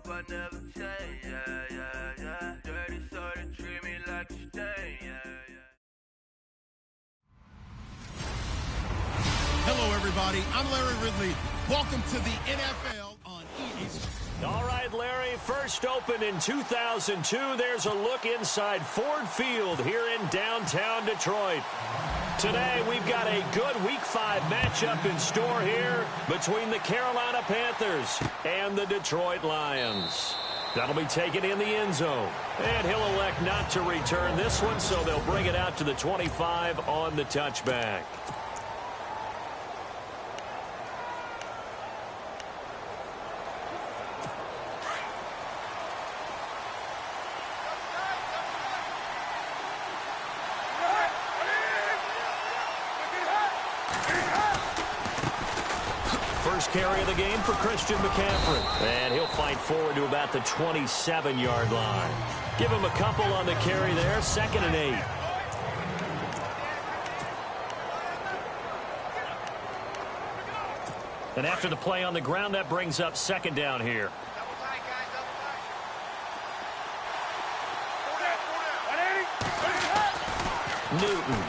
hope I never change, yeah, yeah, yeah. Dirty soda, treat me like a stain, yeah, yeah. Hello, everybody. I'm Larry Ridley. Welcome to the NFL on EA Sports. All right, Larry, first opened in 2002. There's a look inside Ford Field here in downtown Detroit. Today, we've got a good Week 5 matchup in store here between the Carolina Panthers and the Detroit Lions. That'll be taken in the end zone. And he'll elect not to return this one, so they'll bring it out to the 25 on the touchback. First carry of the game for Christian McCaffrey. And he'll fight forward to about the 27-yard line. Give him a couple on the carry there. 2nd and 8. And after the play on the ground, that brings up 2nd down here. Newton.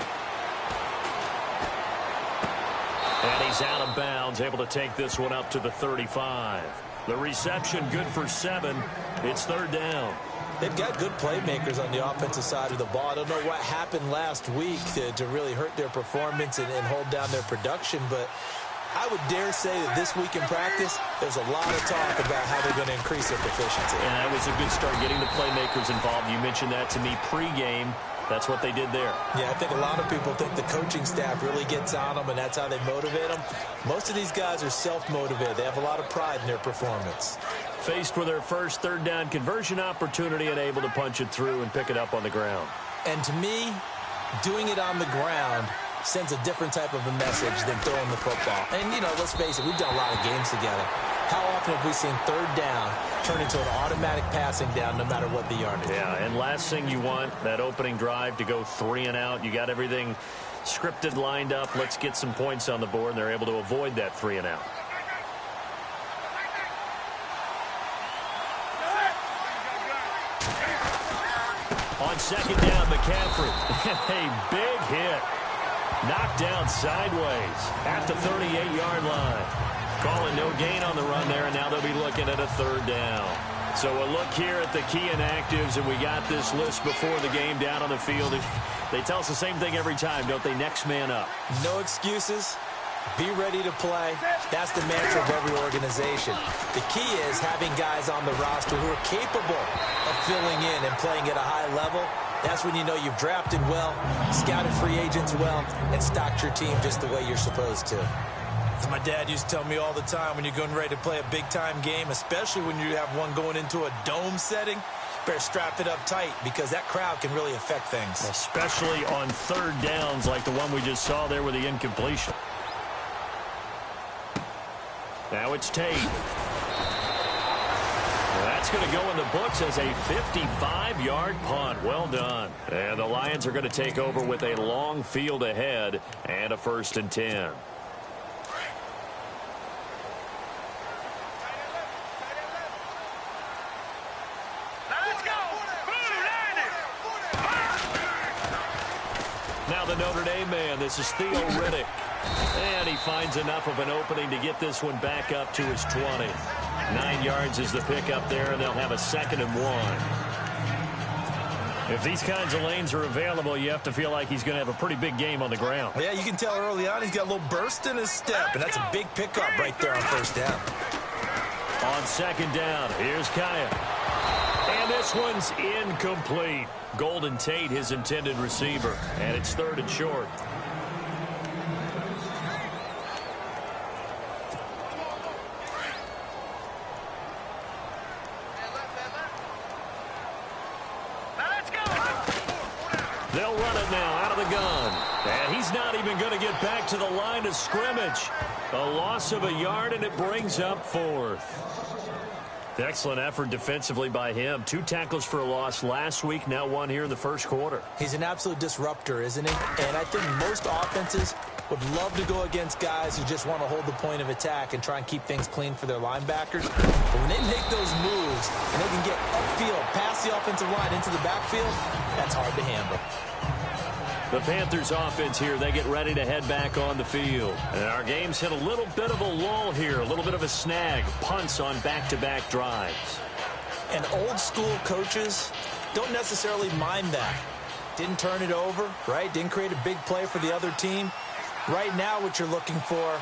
And he's out of bounds, able to take this one up to the 35. The reception good for 7. It's 3rd down. They've got good playmakers on the offensive side of the ball. I don't know what happened last week to really hurt their performance and hold down their production, but I would dare say that this week in practice, there's a lot of talk about how they're going to increase their proficiency. And that was a good start getting the playmakers involved. You mentioned that to me pregame. That's what they did there. Yeah, I think a lot of people think the coaching staff really gets on them, and that's how they motivate them. Most of these guys are self-motivated. They have a lot of pride in their performance. Faced with their first 3rd down conversion opportunity and able to punch it through and pick it up on the ground. And to me, doing it on the ground sends a different type of a message than throwing the football. And, you know, let's face it, we've done a lot of games together. How often have we seen 3rd down turn into an automatic passing down no matter what the yardage? Yeah, and last thing you want, that opening drive to go 3 and out. You got everything scripted, lined up. Let's get some points on the board, and they're able to avoid that 3 and out. On 2nd down, McCaffrey. A big hit. Knocked down sideways at the 38-yard line. Calling no gain on the run there, and now they'll be looking at a 3rd down. So a look here at the key inactives, and we got this list before the game down on the field. They tell us the same thing every time, don't they? Next man up. No excuses. Be ready to play. That's the mantra of every organization. The key is having guys on the roster who are capable of filling in and playing at a high level. That's when you know you've drafted well, scouted free agents well, and stocked your team just the way you're supposed to. As my dad used to tell me all the time, when you're going ready to play a big-time game, especially when you have one going into a dome setting, better strap it up tight because that crowd can really affect things. Especially on 3rd downs like the one we just saw there with the incompletion. Now it's Tate. That's going to go in the books as a 55-yard punt. Well done. And the Lions are going to take over with a long field ahead and a 1st and 10. Now the Notre Dame man, this is Theo Riddick. And he finds enough of an opening to get this one back up to his 20. 9 yards is the pickup there, and they'll have a 2nd and 1. If these kinds of lanes are available, you have to feel like he's going to have a pretty big game on the ground. Yeah, you can tell early on he's got a little burst in his step, and that's a big pickup right there on 1st down. On 2nd down, here's Kaya. And this one's incomplete. Golden Tate, his intended receiver, and it's 3rd and short. They'll run it now out of the gun. And he's not even going to get back to the line of scrimmage. A loss of a yard, and it brings up 4th. Excellent effort defensively by him. 2 tackles for a loss last week, now 1 here in the first quarter. He's an absolute disruptor, isn't he? And I think most offenses would love to go against guys who just want to hold the point of attack and try and keep things clean for their linebackers. But when they make those moves and they can get upfield, past the offensive line into the backfield, that's hard to handle. The Panthers offense here, they get ready to head back on the field. And our game's hit a little bit of a lull here, a little bit of a snag. Punts on back-to-back drives. And old school coaches don't necessarily mind that. Didn't turn it over, right? Didn't create a big play for the other team. Right now what you're looking for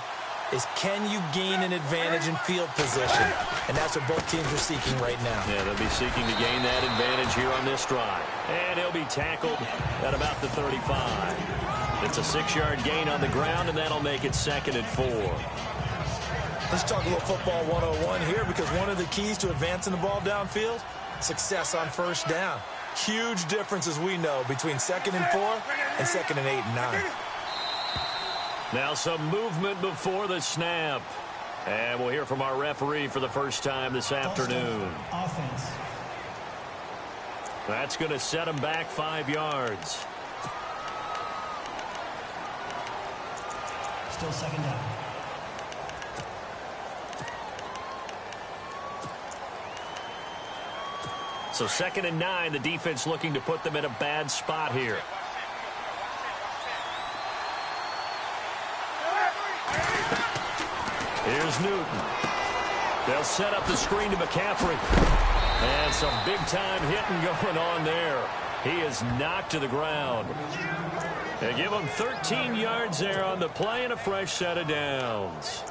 is, can you gain an advantage in field position? And that's what both teams are seeking right now. Yeah, they'll be seeking to gain that advantage here on this drive. And he'll be tackled at about the 35. It's a 6-yard gain on the ground, and that'll make it 2nd and 4. Let's talk a little football 101 here, because one of the keys to advancing the ball downfield, success on first down. Huge difference, as we know, between 2nd and 4 and 2nd and 8 and 9. Now some movement before the snap. And we'll hear from our referee for the first time this afternoon. Offense. That's going to set him back 5 yards. Still 2nd down. So 2nd and 9, the defense looking to put them in a bad spot here. Here's Newton. They'll set up the screen to McCaffrey. And some big-time hitting going on there. He is knocked to the ground. They give him 13 yards there on the play and a fresh set of downs.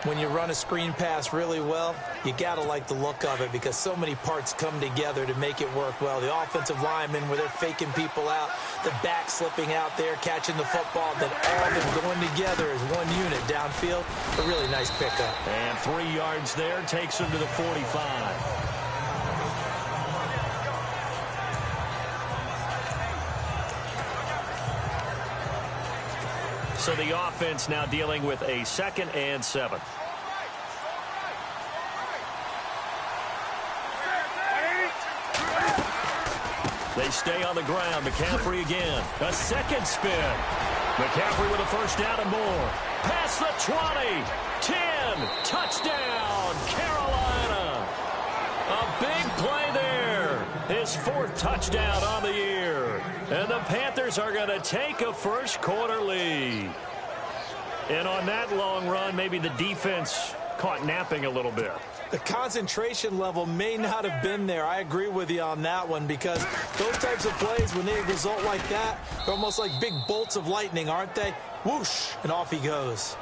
When you run a screen pass really well, you got to like the look of it, because so many parts come together to make it work well. The offensive linemen, where they're faking people out, the back slipping out there, catching the football, then all of them going together as one unit downfield. A really nice pickup. And 3 yards there takes him to the 45. So the offense now dealing with a 2nd and 7. They stay on the ground. McCaffrey again. A second spin. McCaffrey with a first down and more. Past the 20. 10. Touchdown, Carolina. A big play there. His 4th touchdown on the year. And the Panthers are going to take a first-quarter lead. And on that long run, maybe the defense caught napping a little bit. The concentration level may not have been there. I agree with you on that one, because those types of plays, when they result like that, they're almost like big bolts of lightning, aren't they? Whoosh, and off he goes.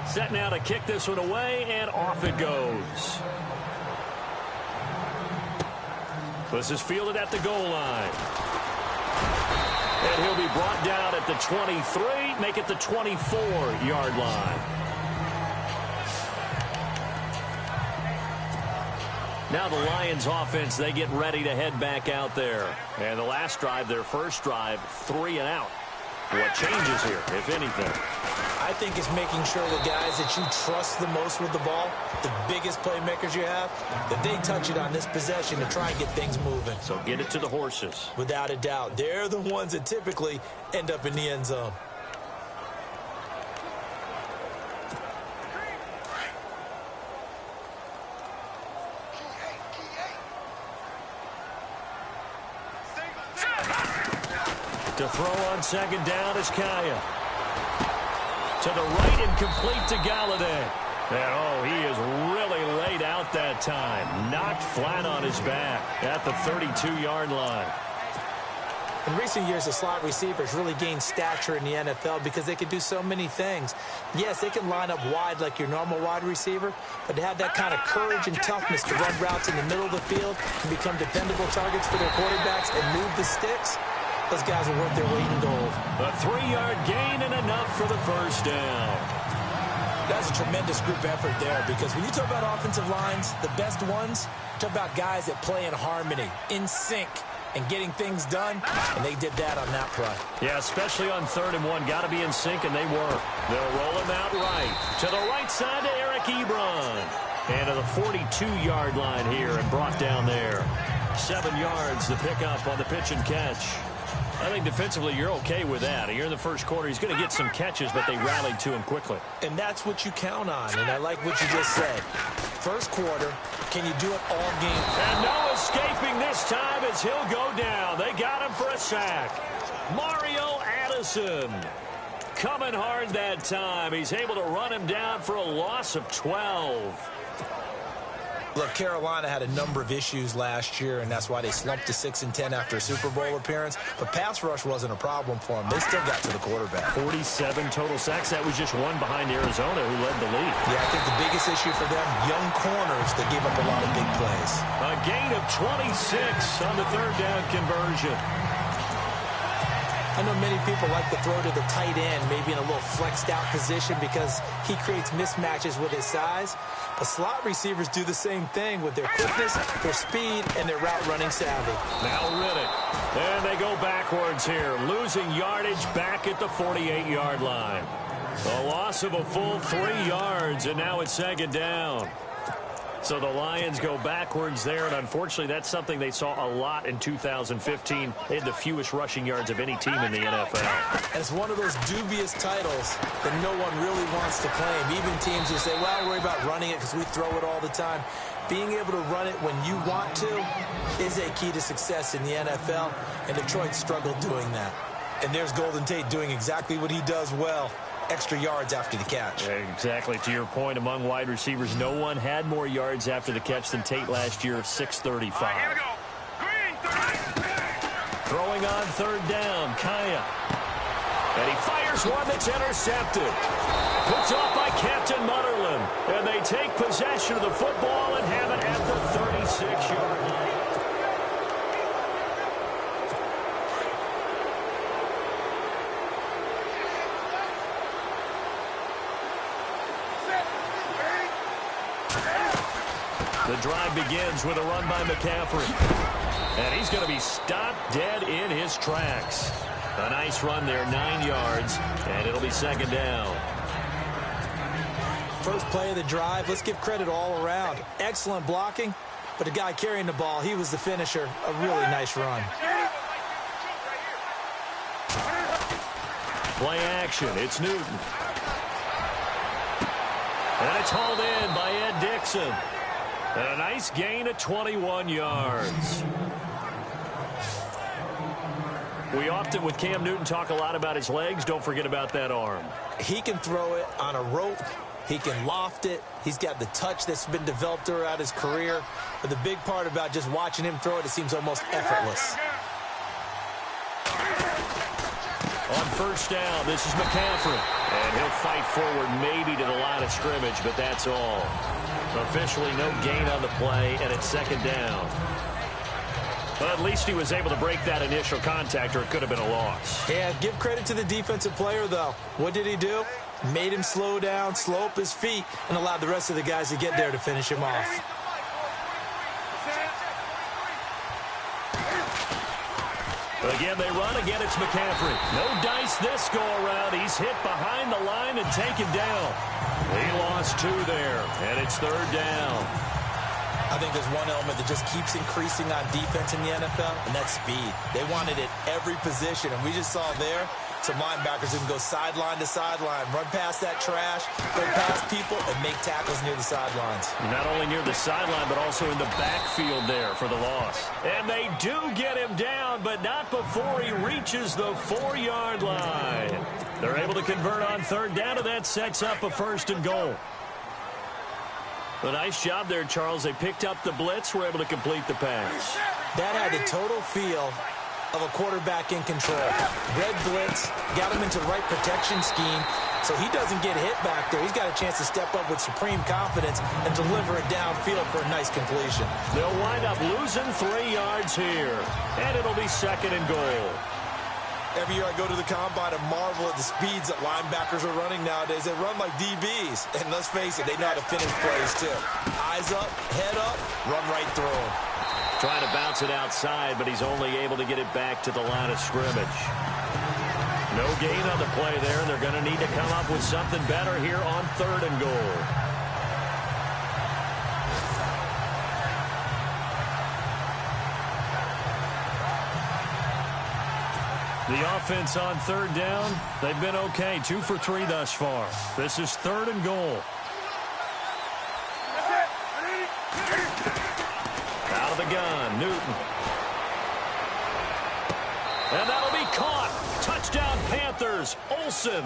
Set now to kick this one away, and off it goes. This is fielded at the goal line. And he'll be brought down at the 23, make it the 24-yard line. Now the Lions offense, they get ready to head back out there. And the last drive, their first drive, 3 and out. What changes here, if anything? I think it's making sure the guys that you trust the most with the ball, the biggest playmakers you have, that they touch it on this possession to try and get things moving. So get it to the horses. Without a doubt. They're the ones that typically end up in the end zone. To throw on second down is Kaya. To the right and complete to Galladay. And, oh, he is really laid out that time. Knocked flat on his back at the 32-yard line. In recent years, the slot receivers really gained stature in the NFL because they can do so many things. Yes, they can line up wide like your normal wide receiver, but to have that kind of courage and toughness to run routes in the middle of the field and become dependable targets for their quarterbacks and move the sticks, those guys are worth their weight in gold. A 3-yard gain and enough for the first down. That's a tremendous group effort there, because when you talk about offensive lines, the best ones, talk about guys that play in harmony, in sync, and getting things done, and they did that on that play. Yeah, especially on 3rd and 1. Got to be in sync, and they were. They'll roll him out right. To the right side to Eric Ebron. And to the 42-yard line here and brought down there. 7 yards to pick up on the pitch and catch. I think defensively you're okay with that. You're in the first quarter. He's going to get some catches, but they rallied to him quickly. And that's what you count on, and I like what you just said. First quarter, can you do it all game? And no escaping this time as he'll go down. They got him for a sack. Mario Addison coming hard that time. He's able to run him down for a loss of 12. Look, Carolina had a number of issues last year, and that's why they slumped to 6-10 after a Super Bowl appearance. But pass rush wasn't a problem for them. They still got to the quarterback. 47 total sacks. That was just one behind Arizona, who led the league. Yeah, I think the biggest issue for them, young corners that gave up a lot of big plays. A gain of 26 on the third down conversion. I know many people like to throw to the tight end, maybe in a little flexed out position because he creates mismatches with his size. But slot receivers do the same thing with their quickness, their speed, and their route running savvy. Now Riddick. And they go backwards here, losing yardage back at the 48-yard line. A loss of a full 3 yards, and now it's second down. So the Lions go backwards there, and unfortunately that's something they saw a lot in 2015. They had the fewest rushing yards of any team in the NFL. It's one of those dubious titles that no one really wants to claim. Even teams who say, well, worry about running it because we throw it all the time. Being able to run it when you want to is a key to success in the NFL, and Detroit struggled doing that. And there's Golden Tate doing exactly what he does well. Extra yards after the catch. Exactly. To your point, among wide receivers, no one had more yards after the catch than Tate last year, 635. Here we go. Green, Throwing on third down, Kaya. And he fires one that's intercepted. Puts off by Captain Mutterland. And they take possession of the football and have it at the 36-yard line. The drive begins with a run by McCaffrey. And he's going to be stopped dead in his tracks. A nice run there, 9 yards, and it'll be second down. First play of the drive, let's give credit all around. Excellent blocking, but the guy carrying the ball, he was the finisher. A really nice run. Play action, it's Newton. And it's hauled in by Ed Dixon. And a nice gain of 21 yards. We often, with Cam Newton, talk a lot about his legs. Don't forget about that arm. He can throw it on a rope. He can loft it. He's got the touch that's been developed throughout his career. But the big part about just watching him throw it, it seems almost effortless. On first down, this is McCaffrey. And he'll fight forward maybe to the line of scrimmage, but that's all. Officially no gain on the play, and it's second down. But at least he was able to break that initial contact, or it could have been a loss. Yeah, give credit to the defensive player, though. What did he do? Made him slow down, slow up his feet, and allowed the rest of the guys to get there to finish him off. Again, they run. Again, it's McCaffrey. No dice this go-around. He's hit behind the line and taken down. He lost 2 there, and it's third down. I think there's one element that just keeps increasing on defense in the NFL, and that's speed. They want it at every position, and we just saw there some linebackers who can go sideline to sideline, run past that trash, go past people, and make tackles near the sidelines. Not only near the sideline, but also in the backfield there for the loss. And they do get him down, but not before he reaches the 4-yard line. They're able to convert on third down, and that sets up a first and goal. A nice job there, Charles. They picked up the blitz, were able to complete the pass. That had the total feel of a quarterback in control. Red blitz, got him into the right protection scheme, so he doesn't get hit back there. He's got a chance to step up with supreme confidence and deliver it downfield for a nice completion. They'll wind up losing 3 yards here, and it'll be second and goal. Every year I go to the combine and marvel at the speeds that linebackers are running nowadays. They run like DBs, and let's face it, they know how to finish plays too. Eyes up, head up, run right through them. Trying to bounce it outside, but he's only able to get it back to the line of scrimmage. No gain on the play there, and they're going to need to come up with something better here on third and goal. The offense on third down, they've been okay. 2 for 3 thus far. This is 3rd and goal. Out of the gun, Newton. And that'll be caught. Touchdown, Panthers. Olsen.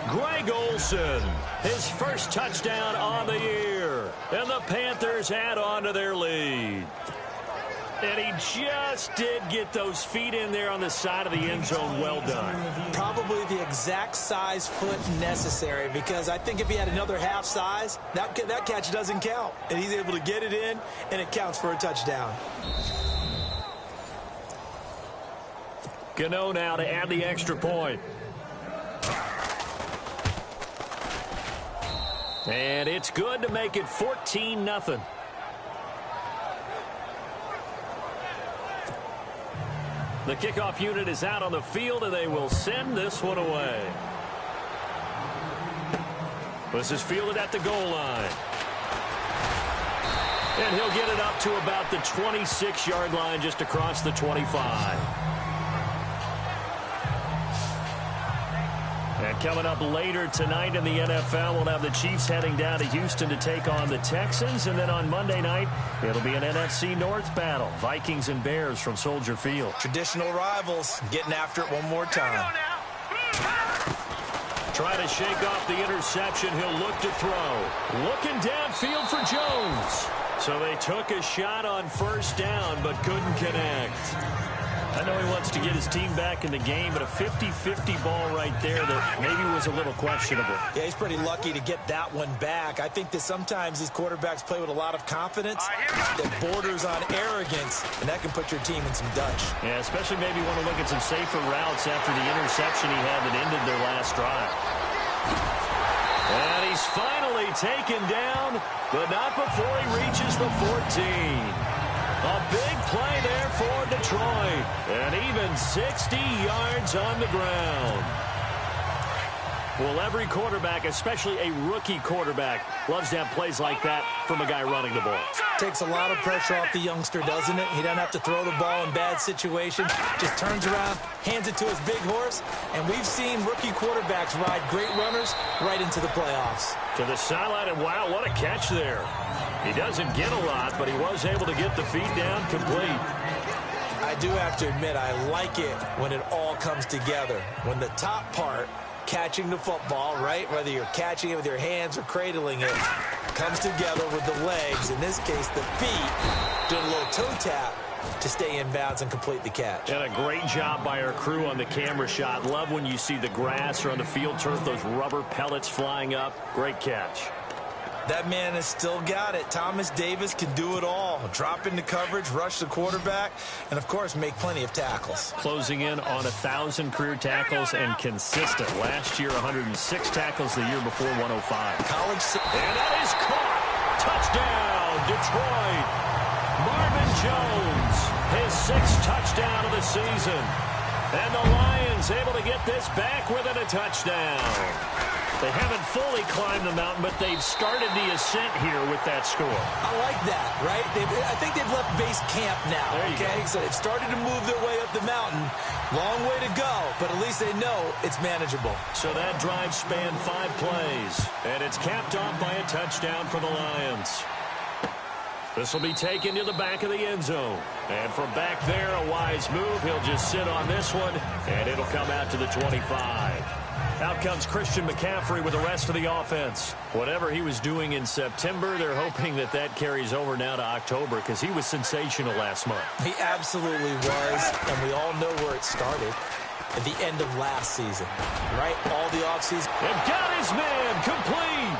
Greg Olsen, his first touchdown on the year. And the Panthers add on to their lead. And he just did get those feet in there on the side of the end zone. Well done. Probably the exact size foot necessary, because I think if he had another half size, that catch doesn't count. And he's able to get it in, and it counts for a touchdown. Gano now to add the extra point. And it's good to make it 14-0. The kickoff unit is out on the field, and they will send this one away. This is fielded at the goal line. And he'll get it up to about the 26-yard line, just across the 25. And coming up later tonight in the NFL, we'll have the Chiefs heading down to Houston to take on the Texans. And then on Monday night, it'll be an NFC North battle. Vikings and Bears from Soldier Field. Traditional rivals getting after it one more time. Trying to shake off the interception. He'll look to throw. Looking downfield for Jones. So they took a shot on first down, but couldn't connect. I know he wants to get his team back in the game, but a 50-50 ball right there that maybe was a little questionable. Yeah, he's pretty lucky to get that one back. I think that sometimes these quarterbacks play with a lot of confidence that borders on arrogance, and that can put your team in some Dutch. Yeah, especially maybe want to look at some safer routes after the interception he had that ended their last drive. And he's finally taken down, but not before he reaches the 14. A big play there for Detroit. And even 60 yards on the ground. Well, every quarterback, especially a rookie quarterback, loves to have plays like that from a guy running the ball. Takes a lot of pressure off the youngster, doesn't it? He doesn't have to throw the ball in bad situations. Just turns around, hands it to his big horse. And we've seen rookie quarterbacks ride great runners right into the playoffs. To the sideline, and wow, what a catch there. He doesn't get a lot, but he was able to get the feet down complete. I do have to admit, I like it when it all comes together. When the top part, catching the football, right, whether you're catching it with your hands or cradling it, comes together with the legs, in this case the feet, doing a little toe tap to stay in bounds and complete the catch. And a great job by our crew on the camera shot. Love when you see the grass or on the field turf, those rubber pellets flying up. Great catch. That man has still got it. Thomas Davis can do it all. Drop into coverage, rush the quarterback, and, of course, make plenty of tackles. Closing in on 1,000 career tackles and consistent. Last year, 106 tackles. The year before, 105. And that is caught. Touchdown, Detroit. Marvin Jones, his 6th touchdown of the season. And the Lions able to get this back within a touchdown. They haven't fully climbed the mountain, but they've started the ascent here with that score. I like that, right? I think they've left base camp now, okay? So they've started to move their way up the mountain. Long way to go, but at least they know it's manageable. So that drive spanned 5 plays, and it's capped off by a touchdown for the Lions. This will be taken to the back of the end zone. And from back there, a wise move. He'll just sit on this one, and it'll come out to the 25. Out comes Christian McCaffrey with the rest of the offense. Whatever he was doing in September, they're hoping that that carries over now to October, because he was sensational last month. He absolutely was, and we all know where it started. At the end of last season, right? All the offseason. And got his man complete.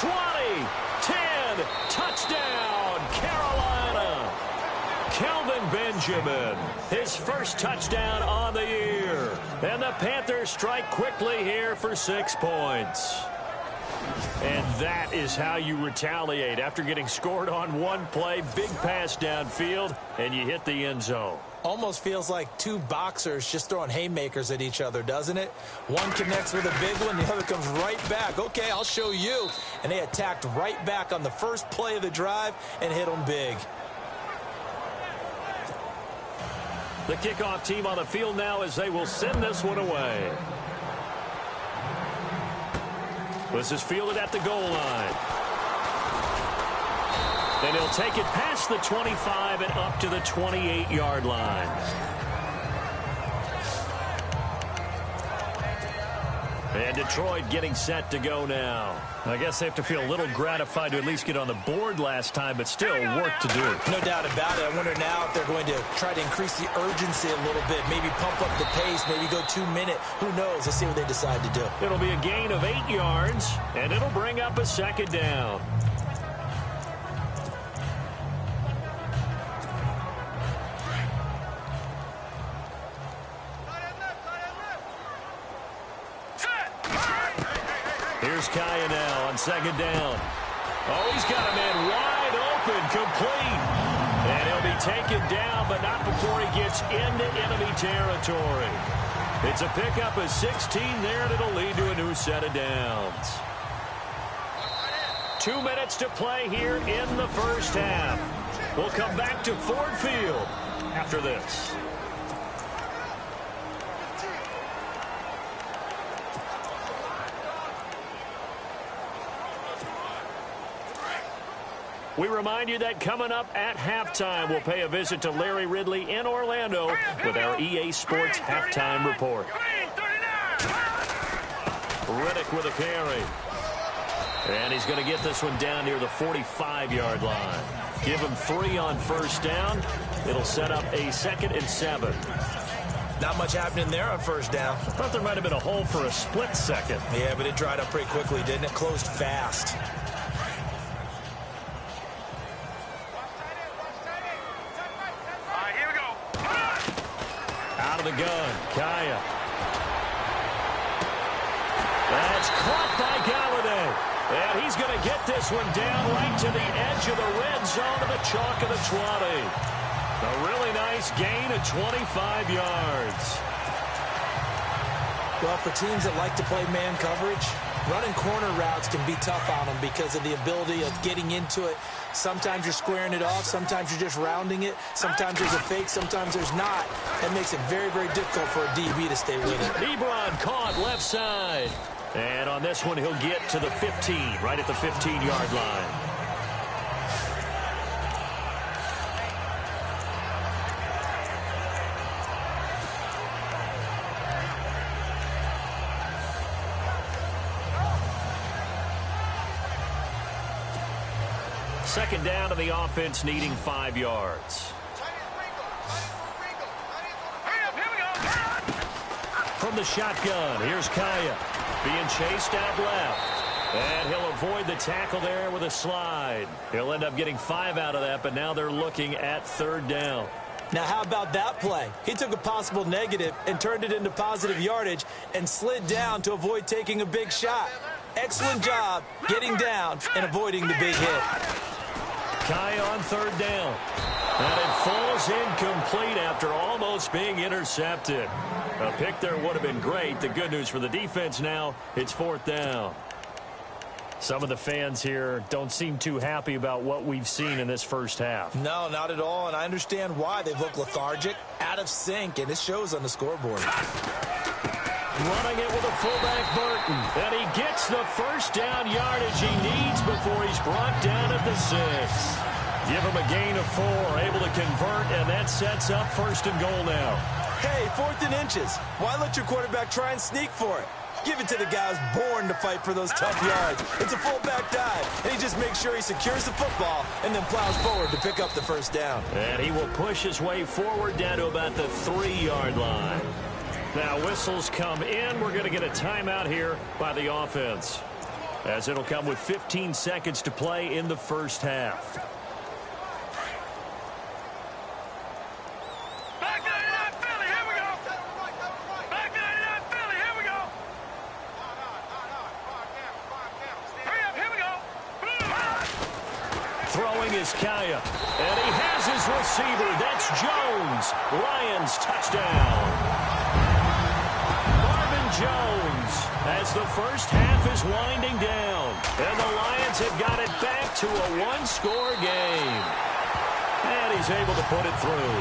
20, 10, touchdown, Carolina. Kelvin Benjamin, his first touchdown on the year. And the Panthers strike quickly here for 6 points. And that is how you retaliate after getting scored on one play. Big pass downfield, and you hit the end zone. Almost feels like 2 boxers just throwing haymakers at each other, doesn't it? One connects with a big one, the other comes right back. Okay, I'll show you. And they attacked right back on the first play of the drive and hit them big. The kickoff team on the field now as they will send this one away. This is fielded at the goal line. And he'll take it past the 25 and up to the 28-yard line. And Detroit getting set to go now. I guess they have to feel a little gratified to at least get on the board last time, but still work to do. No doubt about it. I wonder now if they're going to try to increase the urgency a little bit, maybe pump up the pace, maybe go 2 minute. Who knows? Let's see what they decide to do. It'll be a gain of 8 yards, and it'll bring up a second down. Here's Kaya now on second down. Oh, he's got a man wide open, complete. And he'll be taken down, but not before he gets into enemy territory. It's a pickup of 16 there, and it'll lead to a new set of downs. 2 minutes to play here in the first half. We'll come back to Ford Field after this. We remind you that coming up at halftime, we'll pay a visit to Larry Ridley in Orlando with our EA Sports Halftime Report. Riddick with a carry. And he's going to get this one down near the 45-yard line. Give him 3 on first down. It'll set up a 2nd and 7. Not much happening there on first down. I thought there might have been a hole for a split second. Yeah, but it dried up pretty quickly, didn't it? Closed fast. Out of the gun, Kaya. That's caught by Galladay. And he's going to get this one down right to the edge of the red zone to the chalk of the 20. A really nice gain of 25 yards. Well, for teams that like to play man coverage, running corner routes can be tough on them because of the ability of getting into it. Sometimes you're squaring it off. Sometimes you're just rounding it. Sometimes there's a fake. Sometimes there's not. That makes it very, very difficult for a DB to stay with it. Ebron caught left side. And on this one, he'll get to the 15, right at the 15-yard line. Second down to the offense, needing 5 yards. From the shotgun, here's Kaya. Being chased out left. And he'll avoid the tackle there with a slide. He'll end up getting 5 out of that, but now they're looking at 3rd down. Now, how about that play? He took a possible negative and turned it into positive yardage and slid down to avoid taking a big shot. Excellent job getting down and avoiding the big hit. Kaya on 3rd down. And it falls incomplete after almost being intercepted. A pick there would have been great. The good news for the defense now, it's 4th down. Some of the fans here don't seem too happy about what we've seen in this first half. No, not at all, and I understand why. They've looked lethargic, out of sync, and it shows on the scoreboard. Running it with a fullback, Burton. And he gets the first down yardage he needs before he's brought down at the 6. Give him a gain of 4, able to convert, and that sets up 1st and goal now. Hey, 4th and inches. Why let your quarterback try and sneak for it? Give it to the guy who's born to fight for those tough yards. It's a fullback dive, and he just makes sure he secures the football and then plows forward to pick up the 1st down. And he will push his way forward down to about the 3-yard line. Now whistles come in. We're going to get a timeout here by the offense, as it'll come with 15 seconds to play in the first half. Throwing is Kaya, and he has his receiver. That's Jones. Lions touchdown. Marvin Jones, as the first half is winding down, and the Lions have got it back to a 1-score game. And he's able to put it through.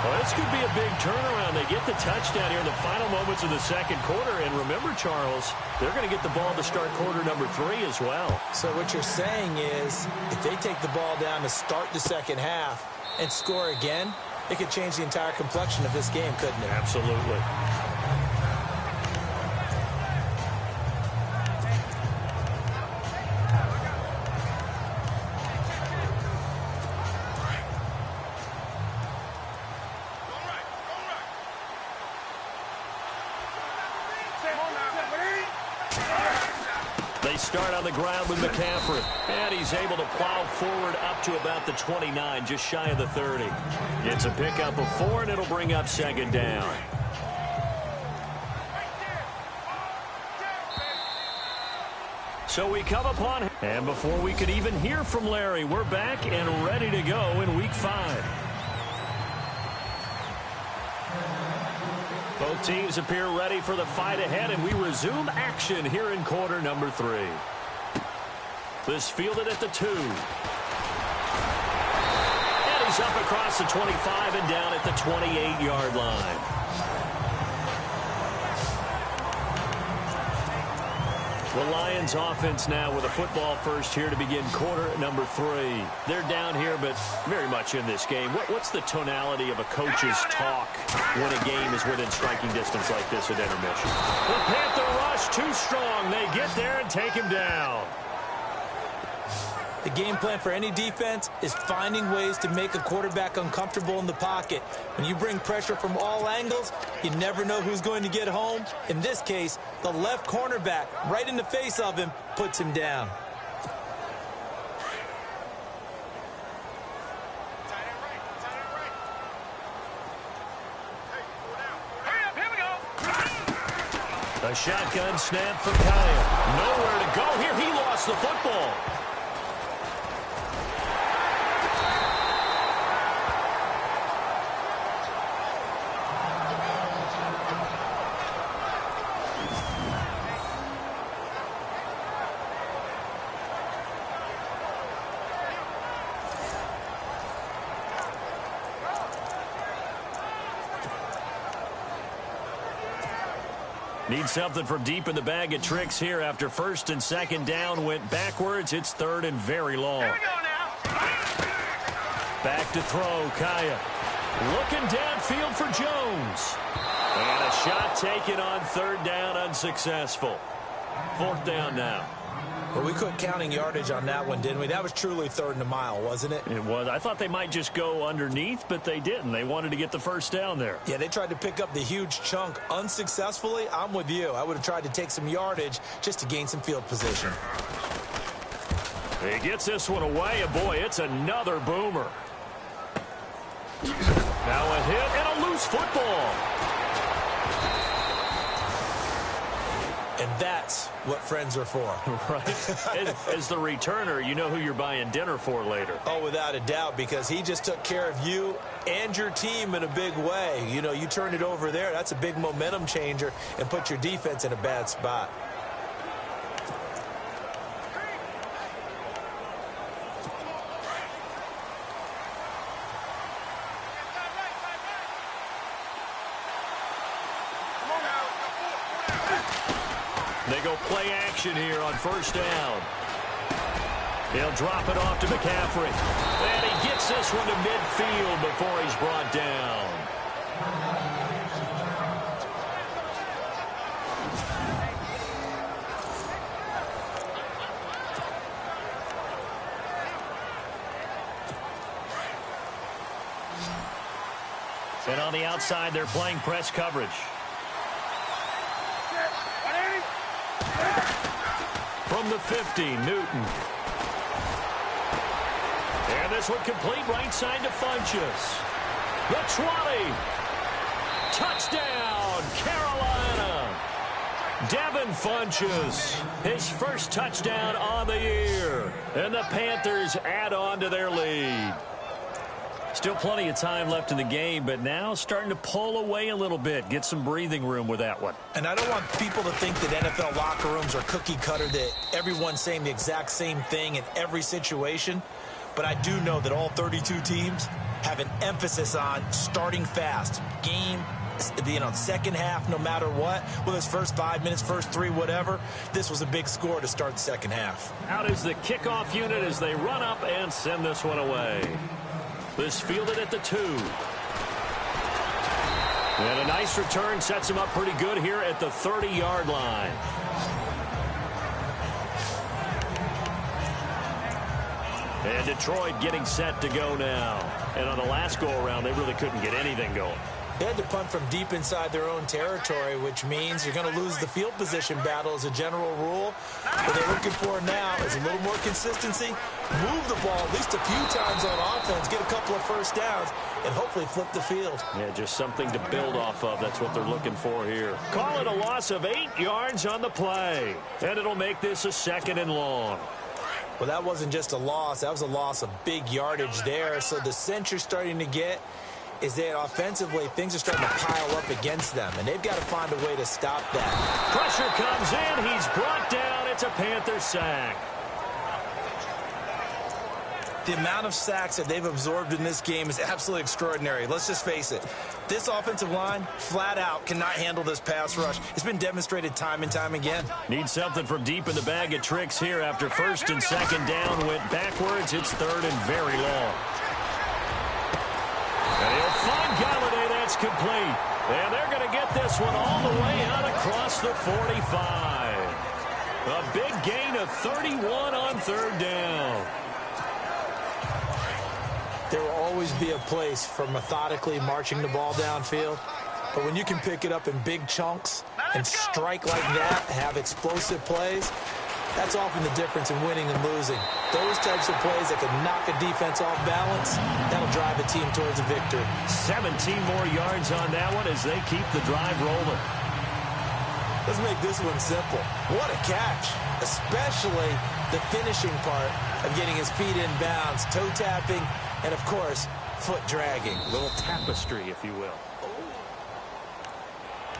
Well, this could be a big turnaround. They get the touchdown here in the final moments of the second quarter. And remember, Charles, they're going to get the ball to start quarter number 3 as well. So what you're saying is if they take the ball down to start the second half and score again, it could change the entire complexion of this game, couldn't it? Absolutely. They start on the ground with McCaffrey, and he's able to plow forward up to about the 29, just shy of the 30. It's a pickup of 4, and it'll bring up second down. So we come upon him, and before we could even hear from Larry, we're back and ready to go in Week 5. Both teams appear ready for the fight ahead, and we resume action here in quarter number 3. This fielded at the 2. And he's up across the 25 and down at the 28-yard line. The Lions offense now with a football first here to begin quarter number 3. They're down here, but very much in this game. What's the tonality of a coach's talk when a game is within striking distance like this at intermission? The Panther rush too strong. They get there and take him down. The game plan for any defense is finding ways to make a quarterback uncomfortable in the pocket. When you bring pressure from all angles, you never know who's going to get home. In this case, the left cornerback, right in the face of him, puts him down. A shotgun snap for Kaya. Nowhere to go here. He lost the football. Need something from deep in the bag of tricks here after first and second down went backwards. It's third and very long. Here we go now. Back to throw, Kaya. Looking downfield for Jones. And a shot taken on third down, unsuccessful. Fourth down now. Well, we quit counting yardage on that one, didn't we? That was truly third and a mile, wasn't it? It was. I thought they might just go underneath, but they didn't. They wanted to get the first down there. Yeah, they tried to pick up the huge chunk unsuccessfully. I'm with you. I would have tried to take some yardage just to gain some field position. He gets this one away, and boy, it's another boomer. Now a hit and a loose football. And that's what friends are for. Right. As the returner, you know who you're buying dinner for later. Oh, without a doubt, because he just took care of you and your team in a big way. You know, you turned it over there. That's a big momentum changer and put your defense in a bad spot. They go play action here on first down. He'll drop it off to McCaffrey. And he gets this one to midfield before he's brought down. And on the outside, they're playing press coverage. From the 50, Newton. And this one complete right side to Funchess. The 20. Touchdown, Carolina. Devin Funchess, his first touchdown on the year. And the Panthers add on to their lead. Still plenty of time left in the game, but now starting to pull away a little bit. Get some breathing room with that one. And I don't want people to think that NFL locker rooms are cookie cutter, that everyone's saying the exact same thing in every situation. But I do know that all 32 teams have an emphasis on starting fast. Game, second half, no matter what, whether it's first 5 minutes, first 3, whatever, this was a big score to start the second half. Out is the kickoff unit as they run up and send this one away. This fielded at the 2. And a nice return sets him up pretty good here at the 30-yard line. And Detroit getting set to go now. And on the last go-around, they really couldn't get anything going. They had to punt from deep inside their own territory, which means you're going to lose the field position battle as a general rule. What they're looking for now is a little more consistency, move the ball at least a few times on offense, get a couple of first downs, and hopefully flip the field. Yeah, just something to build off of. That's what they're looking for here. Call it a loss of 8 yards on the play. And it'll make this a 2nd and long. Well, that wasn't just a loss. That was a loss of big yardage there. So the sense you're starting to get is that offensively things are starting to pile up against them, and they've got to find a way to stop that. Pressure comes in. He's brought down. It's a Panther sack. The amount of sacks that they've absorbed in this game is absolutely extraordinary. Let's just face it. This offensive line, flat out, cannot handle this pass rush. It's been demonstrated time and time again. Need something from deep in the bag of tricks here after 1st and 2nd down. Went backwards. It's 3rd and very long. And he'll find Galladay. That's complete. And they're going to get this one all the way out across the 45. A big gain of 31 on 3rd down. There will always be a place for methodically marching the ball downfield. But when you can pick it up in big chunks and strike like that, have explosive plays, that's often the difference in winning and losing. Those types of plays that can knock a defense off balance, that'll drive a team towards a victory. 17 more yards on that one as they keep the drive rolling. Let's make this one simple. What a catch, especially the finishing part of getting his feet in bounds, toe tapping, and, of course, foot dragging. A little tapestry, if you will.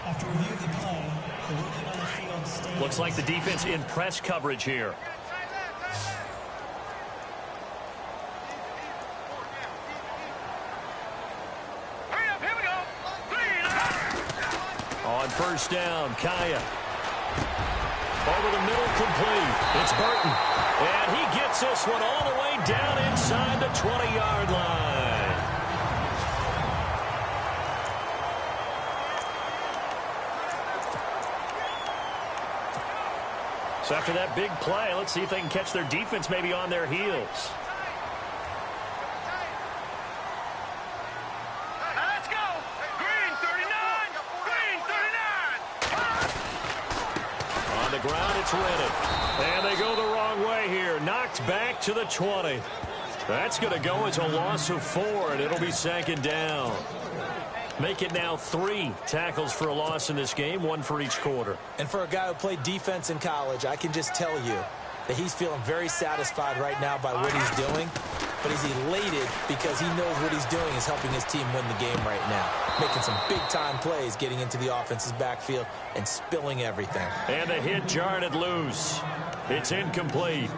After review of the play, the working on the field stands. Looks like the defense in press coverage here. Here we go. 3. On 1st down, Kaya. Over the middle, complete. It's Burton. And he gets this one all the way down inside the 20-yard line. So after that big play, let's see if they can catch their defense maybe on their heels. Let's go. Green 39. Green 39. On the ground, it's Reddick. And they go the wrong way here. Knocked back to the 20. That's going to go as a loss of 4, and it'll be 2nd down. Make it now 3 tackles for a loss in this game, 1 for each quarter. And for a guy who played defense in college, I can just tell you that he's feeling very satisfied right now by what he's doing. But he's elated because he knows what he's doing is helping his team win the game right now. Making some big-time plays, getting into the offense's backfield, and spilling everything. And the hit jarred it loose. It's incomplete.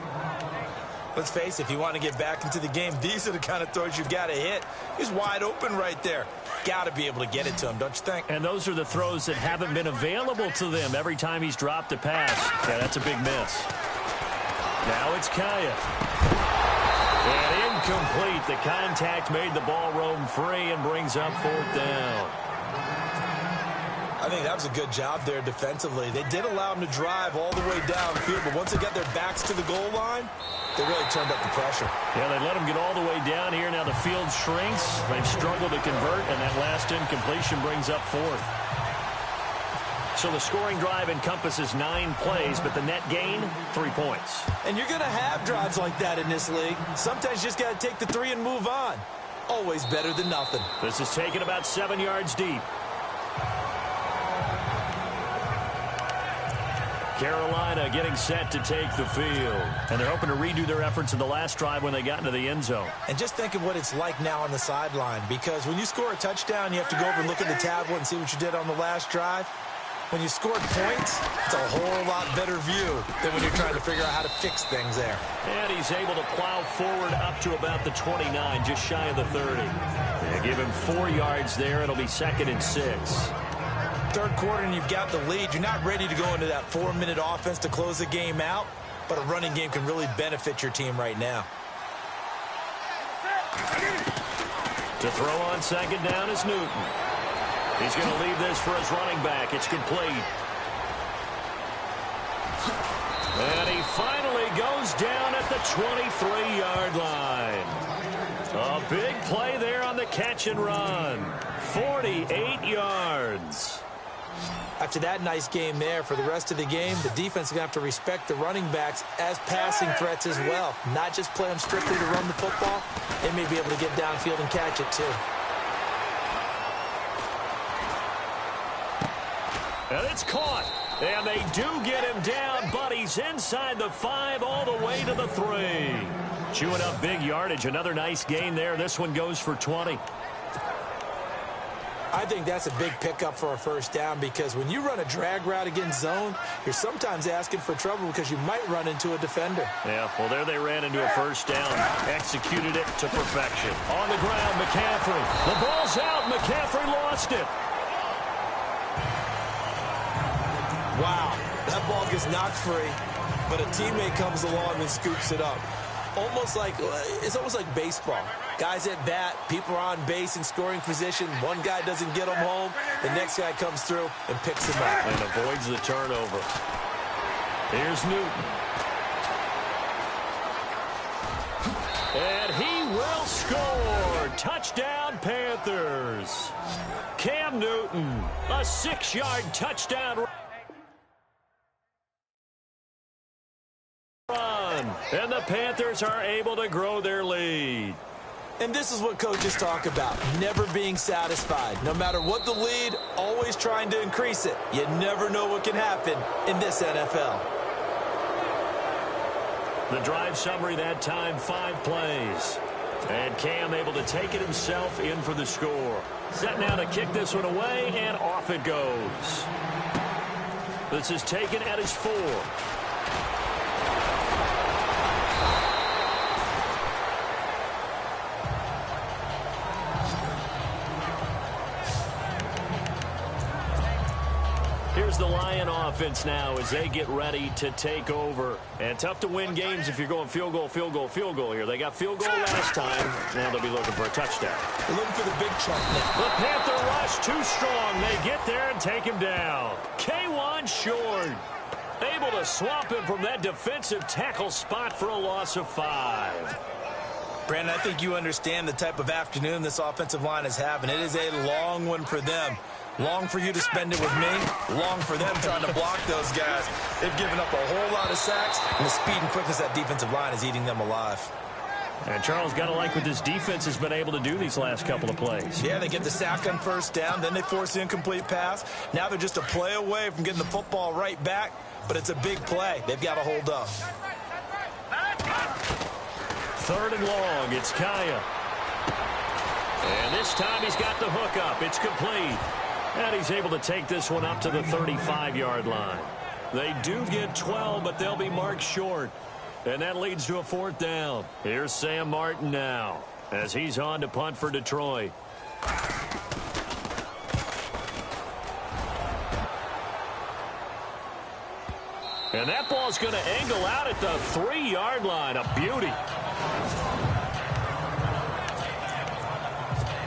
Let's face it, if you want to get back into the game, these are the kind of throws you've got to hit. He's wide open right there. Got to be able to get it to him, don't you think? And those are the throws that haven't been available to them every time he's dropped a pass. Yeah, that's a big miss. Now it's Kaya. And incomplete. The contact made the ball roam free and brings up 4th down. I think that was a good job there defensively. They did allow them to drive all the way downfield, but once they got their backs to the goal line, they really turned up the pressure. Yeah, they let them get all the way down here. Now the field shrinks. They've struggled to convert, and that last incompletion brings up 4th. So the scoring drive encompasses 9 plays, but the net gain, 3 points. And you're going to have drives like that in this league. Sometimes you just got to take the 3 and move on. Always better than nothing. This is taken about 7 yards deep. Carolina getting set to take the field. And they're hoping to redo their efforts in the last drive when they got into the end zone. And just think of what it's like now on the sideline, because when you score a touchdown, you have to go over and look at the tablet and see what you did on the last drive. when you scored points, it's a whole lot better view than when you're trying to figure out how to fix things there. And he's able to plow forward up to about the 29, just shy of the 30. They give him 4 yards there. It'll be 2nd and 6. Third quarter and you've got the lead. You're not ready to go into that 4-minute offense to close the game out, but a running game can really benefit your team right now. To throw on 2nd down is Newton. He's going to leave this for his running back. It's complete. And he finally goes down at the 23-yard line. A big play there on the catch and run. 48 yards. After that nice game there, for the rest of the game, the defense is going to have to respect the running backs as passing threats as well. Not just play them strictly to run the football. They may be able to get downfield and catch it too. And it's caught. And they do get him down, but he's inside the 5 all the way to the 3. Chewing up big yardage. Another nice gain there. This one goes for 20. I think that's a big pickup for a first down because when you run a drag route against zone, you're sometimes asking for trouble because you might run into a defender. Yeah, well, there they ran into a first down. Executed it to perfection. On the ground, McCaffrey. The ball's out. McCaffrey lost it. Wow, that ball gets knocked free, but a teammate comes along and scoops it up. It's almost like baseball. Guys at bat, people are on base in scoring position. One guy doesn't get him home. The next guy comes through and picks him up. And avoids the turnover. Here's Newton. And he will score. Touchdown, Panthers. Cam Newton, a 6-yard touchdown run. And the Panthers are able to grow their lead. And this is what coaches talk about, never being satisfied. No matter what the lead, always trying to increase it. You never know what can happen in this NFL. The drive summary that time, 5 plays. And Cam able to take it himself in for the score. Set now to kick this one away, and off it goes. This is taken at his 4. Here's the Lion offense now as they get ready to take over. And tough to win games if you're going field goal, field goal, field goal here. They got field goal last time. Now they'll be looking for a touchdown. They're looking for the big chunk now. The Panther rush too strong. They get there and take him down. K1 short. Able to swamp him from that defensive tackle spot for a loss of 5. Brandon, I think you understand the type of afternoon this offensive line is having. It is a long one for them. Long for you to spend it with me. Long for them trying to block those guys. They've given up a whole lot of sacks, and the speed and quickness of that defensive line is eating them alive. And Charles, got to like what this defense has been able to do these last couple of plays. Yeah, they get the sack on first down, then they force the incomplete pass. Now they're just a play away from getting the football right back, but it's a big play. They've got to hold up. 3rd and long, it's Kaya. And this time he's got the hook up. It's complete. And he's able to take this one up to the 35-yard line. They do get 12, but they'll be marked short. And that leads to a 4th down. Here's Sam Martin now as he's on to punt for Detroit. And that ball's going to angle out at the 3-yard line. A beauty.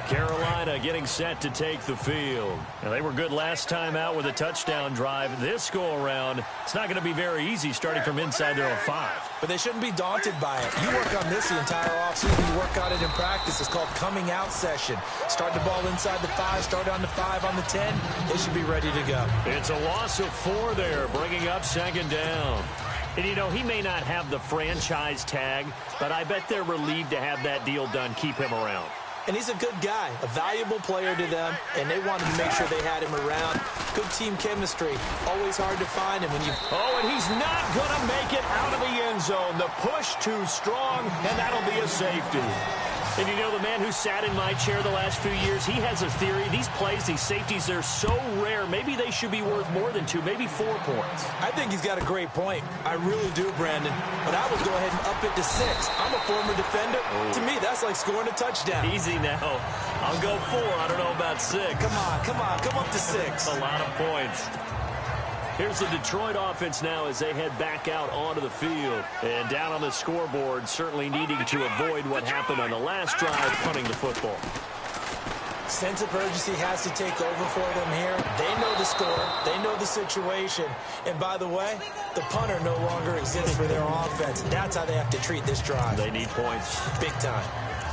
Carolina getting set to take the field. Now, they were good last time out with a touchdown drive. This go-around, it's not going to be very easy starting from inside their own 5. But they shouldn't be daunted by it. You work on this the entire offseason. You work on it in practice. It's called coming out session. Start the ball inside the 5, start on the 5, on the 10. They should be ready to go. It's a loss of 4 there, bringing up 2nd down. And, you know, he may not have the franchise tag, but I bet they're relieved to have that deal done, keep him around. And he's a good guy, a valuable player to them, and they wanted to make sure they had him around. Good team chemistry. Always hard to find him when you... Oh, and he's not going to make it out of the end zone. The push too strong, and that'll be a safety. And you know, the man who sat in my chair the last few years, he has a theory. These plays, these safeties, they're so rare. Maybe they should be worth more than 2, maybe 4 points. I think he's got a great point. I really do, Brandon. But I would go ahead and up it to 6. I'm a former defender. Oh. To me, that's like scoring a touchdown. Easy now. I'll go 4. I don't know about 6. Come on. Come up to 6. A lot of points. Here's the Detroit offense now as they head back out onto the field. And down on the scoreboard, certainly needing to avoid what happened on the last drive, punting the football. Sense of urgency has to take over for them here. They know the score. They know the situation. And by the way, the punter no longer exists for their offense. That's how they have to treat this drive. They need points. Big time.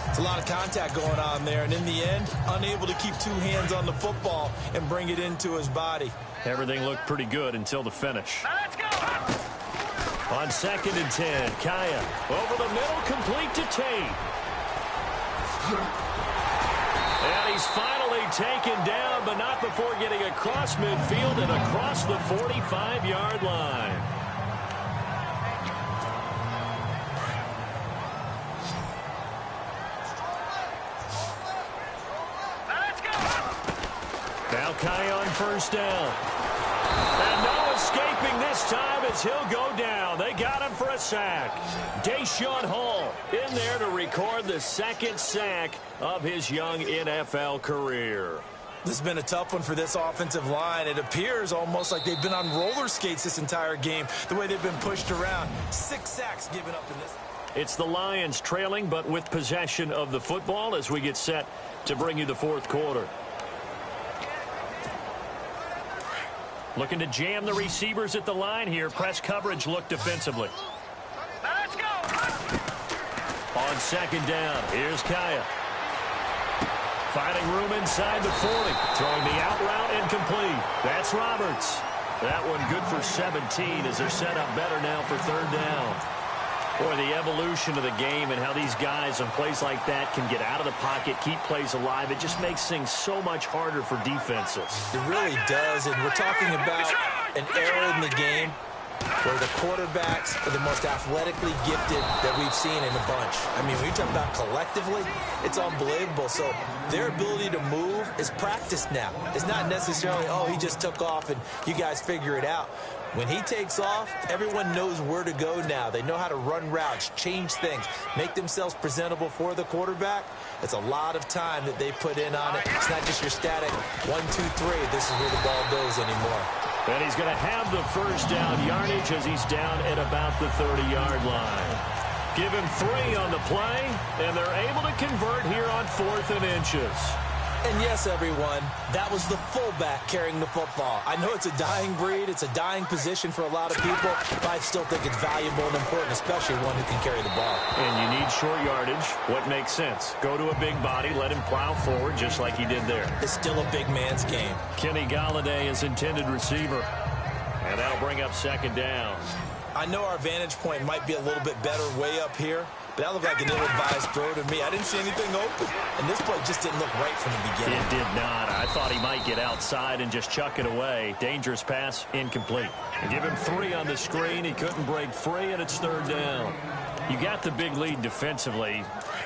It's a lot of contact going on there. And in the end, unable to keep 2 hands on the football and bring it into his body. Everything looked pretty good until the finish. Let's go. On 2nd and 10, Kaya over the middle, complete to Tate. And he's finally taken down, but not before getting across midfield and across the 45-yard line. Let's go. Now Kaya on 1st down. And no escaping this time as he'll go down. They got him for a sack. Deshaun Hall in there to record the 2nd sack of his young NFL career. This has been a tough one for this offensive line. It appears almost like they've been on roller skates this entire game, the way they've been pushed around. 6 sacks given up in this. It's the Lions trailing, but with possession of the football as we get set to bring you the 4th quarter. Looking to jam the receivers at the line here. Press coverage look defensively. Let's go. On 2nd down, here's Kaya. Finding room inside the 40. Throwing the out route incomplete. That's Roberts. That one good for 17 as they're set up better now for 3rd down. Boy, the evolution of the game and how these guys on plays like that can get out of the pocket, keep plays alive, it just makes things so much harder for defenses. It really does, and we're talking about an era in the game where the quarterbacks are the most athletically gifted that we've seen in a bunch. I mean, when you talk about collectively, it's unbelievable. So their ability to move is practiced now. It's not necessarily, oh, he just took off and you guys figure it out. When he takes off, everyone knows where to go now. They know how to run routes, change things, make themselves presentable for the quarterback. It's a lot of time that they put in on it. It's not just your static 1, 2, 3. This is where the ball goes anymore. And he's going to have the 1st down yardage as he's down at about the 30-yard line. Give him 3 on the play, and they're able to convert here on 4th and inches. And yes, everyone, that was the fullback carrying the football. I know it's a dying breed, it's a dying position for a lot of people, but I still think it's valuable and important, especially one who can carry the ball. And you need short yardage. What makes sense? Go to a big body, let him plow forward just like he did there. It's still a big man's game. Kenny Golladay is intended receiver. And that'll bring up 2nd down. I know our vantage point might be a little bit better way up here, but that looked like an ill-advised throw to me. I didn't see anything open, and this play just didn't look right from the beginning. It did not. I thought he might get outside and just chuck it away. Dangerous pass, incomplete. And give him 3 on the screen. He couldn't break free, and it's 3rd down. You got the big lead defensively,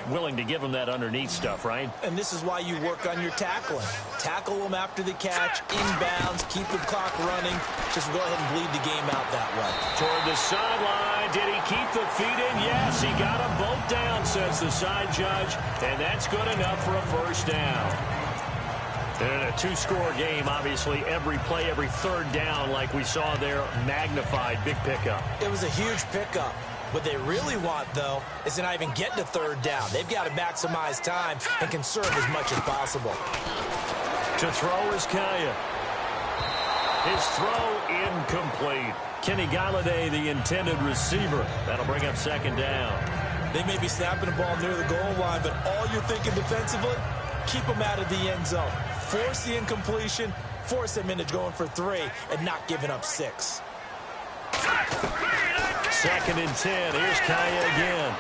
willing to give them that underneath stuff, right? And this is why you work on your tackling. Tackle them after the catch, inbounds, keep the clock running. Just go ahead and bleed the game out that way. Toward the sideline, did he keep the feet in? Yes, he got them both down, says the side judge, and that's good enough for a 1st down. And in a 2-score game, obviously, every play, every 3rd down, like we saw there, magnified, big pickup. It was a huge pickup. What they really want, though, is to not even get to 3rd down. They've got to maximize time and conserve as much as possible. To throw is Kaya. His throw incomplete. Kenny Golladay, the intended receiver. That'll bring up 2nd down. They may be snapping the ball near the goal line, but all you're thinking defensively, keep them out of the end zone. Force the incompletion, force them into going for 3, and not giving up 6. 2nd and 10. Here's Kaya again.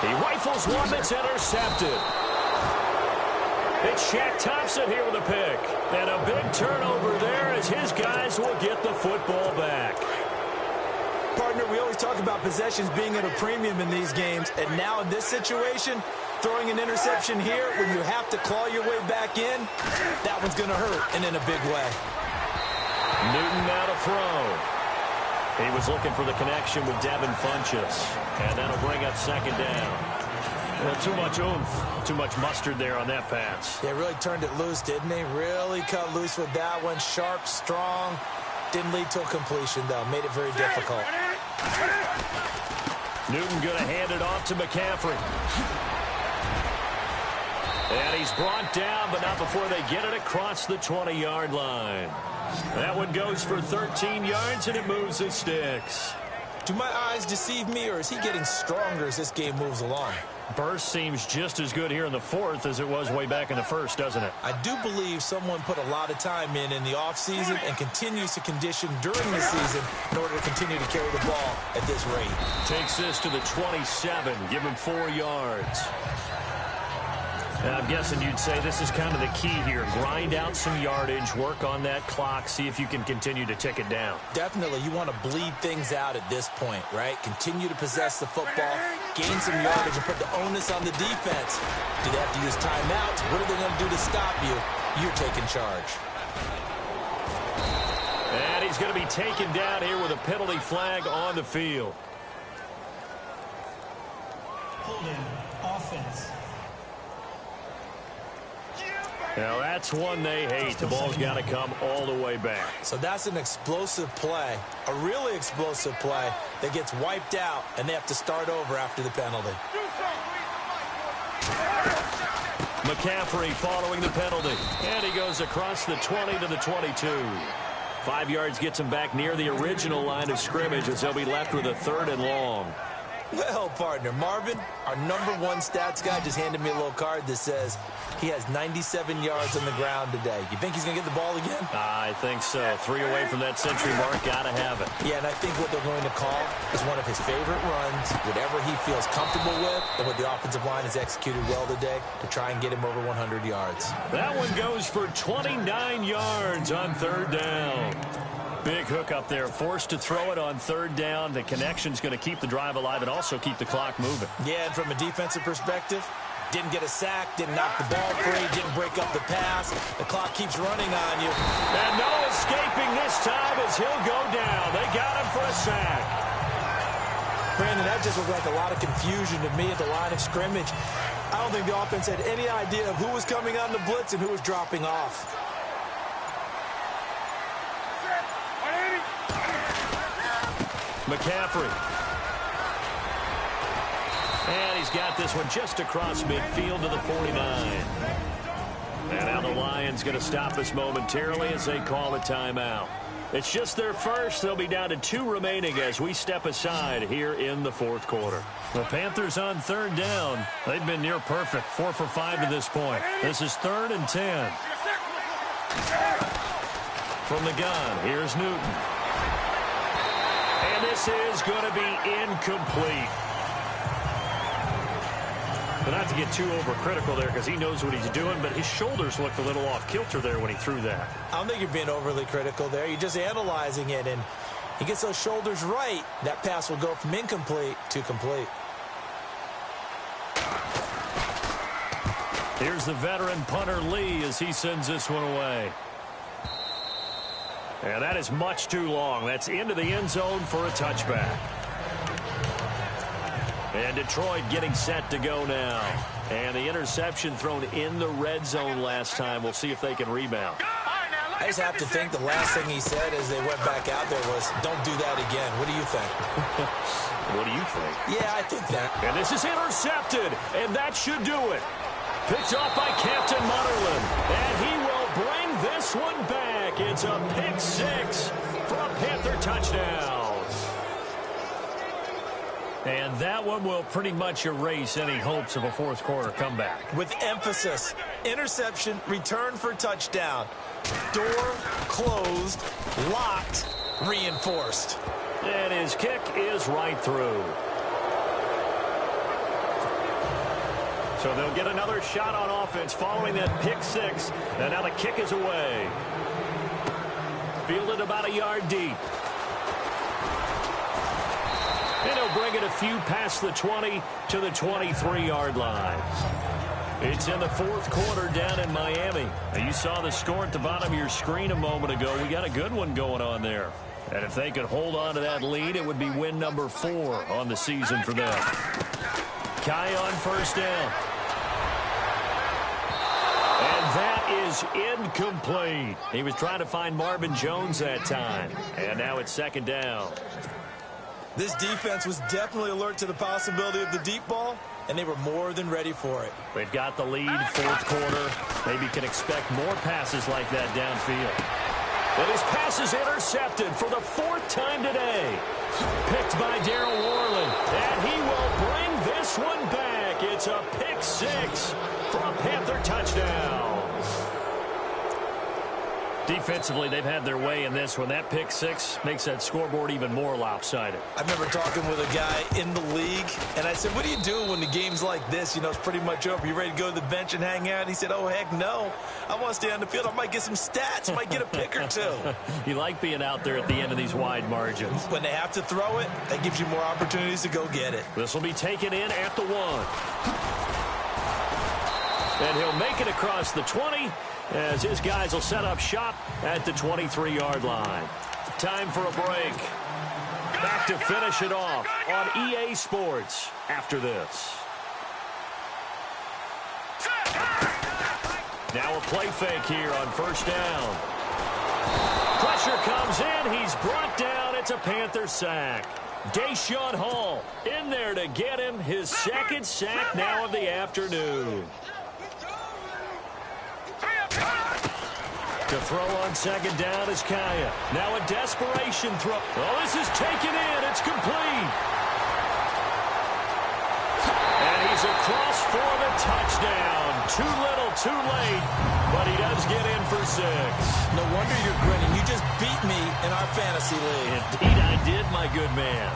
He rifles one that's intercepted. It's Shaq Thompson here with a pick. And a big turnover there as his guys will get the football back. Part partner, we always talk about possessions being at a premium in these games, and now in this situation, throwing an interception here when you have to claw your way back in, that one's going to hurt, and in a big way. Newton now to throw. He was looking for the connection with Devin Funchess, and that'll bring up second down. Well, too much oomph, too much mustard there on that pass. They really turned it loose, didn't they? Really cut loose with that one. Sharp, strong. Didn't lead to a completion, though. Made it very difficult. Newton going to hand it off to McCaffrey. And he's brought down, but not before they get it across the 20-yard line. That one goes for 13 yards, and it moves the sticks. Do my eyes deceive me, or is he getting stronger as this game moves along? Burst seems just as good here in the fourth as it was way back in the first, doesn't it? I do believe someone put a lot of time in the offseason and continues to condition during the season in order to continue to carry the ball at this rate. Takes this to the 27, give him 4 yards. And I'm guessing you'd say this is kind of the key here. Grind out some yardage, work on that clock, see if you can continue to tick it down. Definitely, you want to bleed things out at this point, right? Continue to possess the football, gain some yardage, and put the onus on the defense. Do they have to use timeouts? What are they going to do to stop you? You're taking charge. And he's going to be taken down here with a penalty flag on the field. Holding offense. Now that's one they hate. The ball's got to come all the way back. So that's an explosive play, a really explosive play that gets wiped out, and they have to start over after the penalty. McCaffrey following the penalty. And he goes across the 20 to the 22. 5 yards gets him back near the original line of scrimmage as they'll be left with a 3rd and long. Well, partner, Marvin, our #1 stats guy, just handed me a little card that says he has 97 yards on the ground today. You think he's going to get the ball again? I think so. 3 away from that century mark. Got to have it. Yeah, and I think what they're going to call is one of his favorite runs, whatever he feels comfortable with, and what the offensive line has executed well today to try and get him over 100 yards. That one goes for 29 yards on 3rd down. Big hook up there, forced to throw it on 3rd down. The connection's going to keep the drive alive and also keep the clock moving. Yeah, and from a defensive perspective, didn't get a sack, didn't knock the ball free, didn't break up the pass. The clock keeps running on you. And no escaping this time as he'll go down. They got him for a sack. Brandon, that just looked like a lot of confusion to me at the line of scrimmage. I don't think the offense had any idea of who was coming on the blitz and who was dropping off. McCaffrey. And he's got this one just across midfield to the 49. And now the Lions going to stop us momentarily as they call a timeout. It's just their first. They'll be down to 2 remaining as we step aside here in the 4th quarter. The Panthers on 3rd down. They've been near perfect. 4 for 5 to this point. This is 3rd and 10. From the gun, here's Newton. And this is going to be incomplete. But not to get too overcritical there because he knows what he's doing, but his shoulders looked a little off kilter there when he threw that. I don't think you're being overly critical there. You're just analyzing it, and he gets those shoulders right. That pass will go from incomplete to complete. Here's the veteran punter Lee as he sends this one away. And that is much too long. That's into the end zone for a touchback. And Detroit getting set to go now. And the interception thrown in the red zone last time. We'll see if they can rebound. I just have to think the last thing he said as they went back out there was, don't do that again. What do you think? What do you think? Yeah, I think that. And this is intercepted. And that should do it. Picked off by Captain Mutterland. And he will bring this one back. It's a pick 6 for a Panther touchdown. And that one will pretty much erase any hopes of a 4th quarter comeback. With emphasis, interception, return for touchdown. Door closed, locked, reinforced. And his kick is right through. So they'll get another shot on offense following that pick 6. And now the kick is away. Fielded about a yard deep. get a few past the 20 to the 23-yard line. It's in the fourth quarter down in Miami. Now, you saw the score at the bottom of your screen a moment ago. We got a good one going on there. And if they could hold on to that lead, it would be win number 4 on the season for them. Kai on first down. And that is incomplete. He was trying to find Marvin Jones that time. And now it's second down. This defense was definitely alert to the possibility of the deep ball, and they were more than ready for it. They've got the lead, fourth quarter. Maybe can expect more passes like that downfield. And his pass is intercepted for the 4th time today. Picked by Darryl Worley. And he will bring this one back. It's a pick 6 for a Panther touchdown. Defensively, they've had their way in this one. That pick 6 makes that scoreboard even more lopsided. I remember talking with a guy in the league, and I said, what do you do when the game's like this? You know, it's pretty much over. You ready to go to the bench and hang out? He said, oh, heck no. I want to stay on the field. I might get some stats. I might get a pick or 2. You like being out there at the end of these wide margins. When they have to throw it, that gives you more opportunities to go get it. This will be taken in at the 1. And he'll make it across the 20 as his guys will set up shop at the 23-yard line. Time for a break. Back to finish it off on EA Sports after this. Now a play fake here on first down. Pressure comes in. He's brought down. It's a Panther sack. Deshaun Hall in there to get him his 2nd sack now of the afternoon. To throw on second down is Kaya. Now a desperation throw. Oh, this is taken in. It's complete. And he's across for the touchdown. Too little, too late. But he does get in for 6. No wonder you're grinning. You just beat me in our fantasy league. Indeed I did, my good man.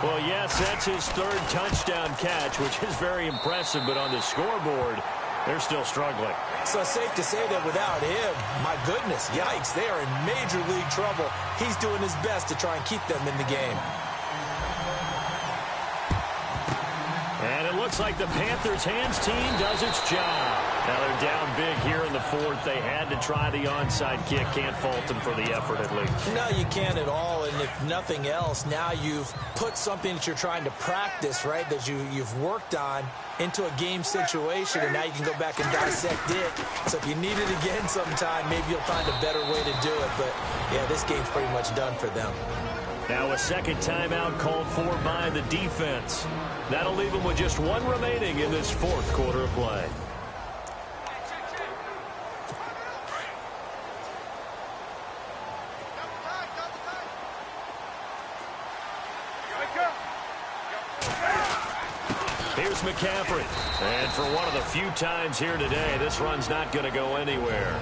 Well, yes, that's his 3rd touchdown catch, which is very impressive. But on the scoreboard, they're still struggling. So it's safe to say that without him, my goodness, yikes, they are in major league trouble. He's doing his best to try and keep them in the game. And it looks like the Panthers' hands team does its job. Now they're down big here in the 4th. They had to try the onside kick. Can't fault them for the effort at least. No, you can't at all. And if nothing else, now you've put something that you're trying to practice, right, that you've worked on into a game situation, and now you can go back and dissect it. So if you need it again sometime, maybe you'll find a better way to do it. But, yeah, this game's pretty much done for them. Now a second timeout called for by the defense. That'll leave them with just 1 remaining in this 4th quarter of play. Here's McCaffrey. And for one of the few times here today, this run's not going to go anywhere.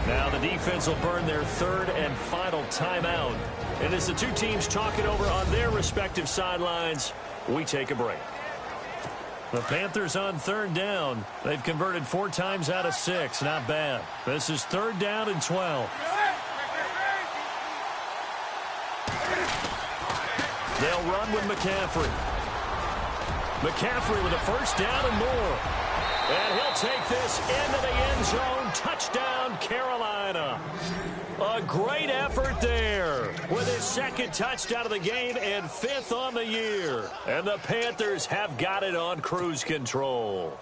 Now the defense will burn their 3rd and final timeout. And as the two teams talk it over on their respective sidelines, we take a break. The Panthers on 3rd down. They've converted 4 times out of 6. Not bad. This is 3rd down and 12. They'll run with McCaffrey. McCaffrey with a first down and more. And he'll take this into the end zone. Touchdown, Carolina. A great effort there with his 2nd touchdown of the game and 5th on the year. And the Panthers have got it on cruise control.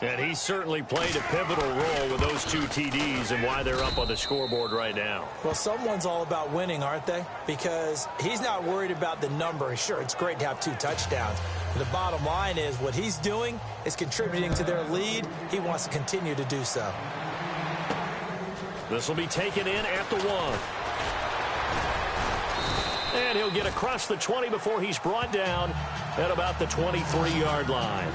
And he certainly played a pivotal role with those 2 TDs and why they're up on the scoreboard right now. Well, someone's all about winning, aren't they? Because he's not worried about the number. Sure, it's great to have 2 touchdowns. But the bottom line is what he's doing is contributing to their lead. He wants to continue to do so. This will be taken in at the 1. And he'll get across the 20 before he's brought down at about the 23-yard line.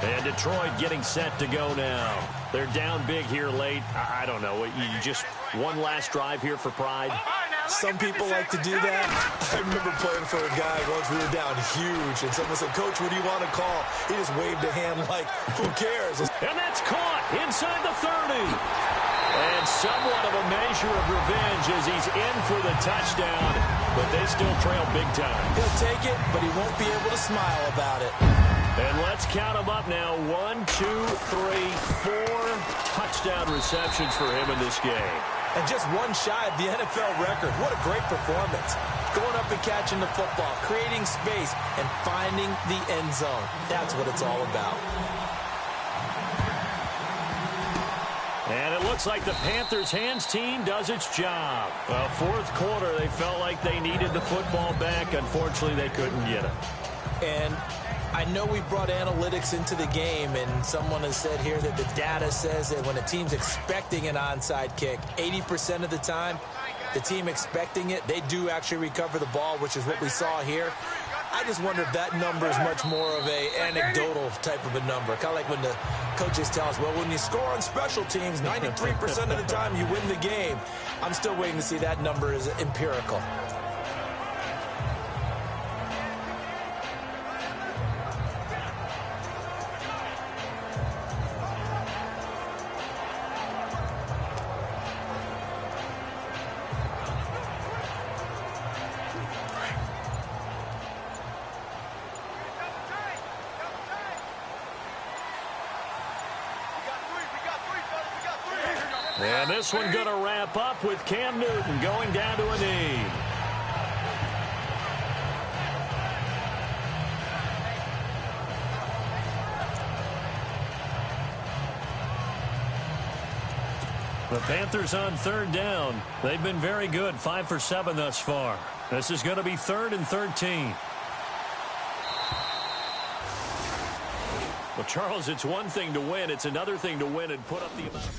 And Detroit getting set to go now. They're down big here late. I don't know. You just one last drive here for pride. Some people like to do that. I remember playing for a guy once. We were down huge, and someone said, Coach, what do you want to call? He just waved a hand like, who cares? And that's caught inside the 30. And somewhat of a measure of revenge as he's in for the touchdown, but they still trail big time. He'll take it, but he won't be able to smile about it. And let's count them up now. 1, 2, 3, 4 touchdown receptions for him in this game. And just one shy of the NFL record. What a great performance. Going up and catching the football, creating space, and finding the end zone. That's what it's all about. And it looks like the Panthers' hands team does its job. Well, fourth quarter, they felt like they needed the football back. Unfortunately, they couldn't get it. And I know we brought analytics into the game, and someone has said here that the data says that when a team's expecting an onside kick, 80% of the time, the team expecting it, they do actually recover the ball, which is what we saw here. I just wonder if that number is much more of a anecdotal type of a number. Kind of like when the coaches tell us, well, when you score on special teams, 93% of the time you win the game. I'm still waiting to see that number is empirical. And this one going to wrap up with Cam Newton going down to a knee. The Panthers on third down. They've been very good, 5 for 7 thus far. This is going to be 3rd and 13. Well, Charles, it's one thing to win. It's another thing to win and put up the amount.